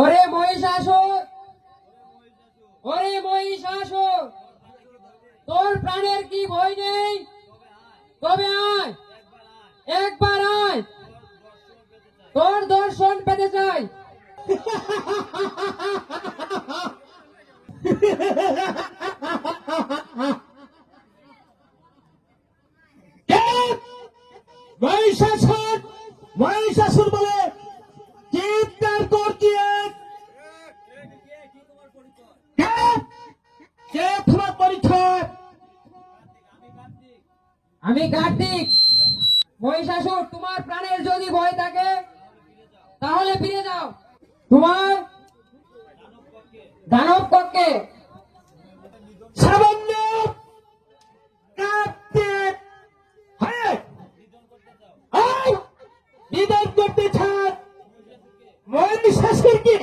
ওরে মহিষাসুর, ওরে মহিষাসুর, তোর প্রাণের কি ভয় নেই? তবে আয়, একবার আয়, তোর দর্শন পেতে চাই। মহিষাসুর মহিষাসুর বলে চিৎকার করছে। কে তোমার পরিচয়? আমি কার্তিক। মহিষাসুর, তোমার প্রাণের যদি ভয় থাকে তাহলে ফিরে যাও তোমার দানব কক্ষে। সামান্য কার্তিক হয়ে নিধন করতে চান মহিষাসুরকে।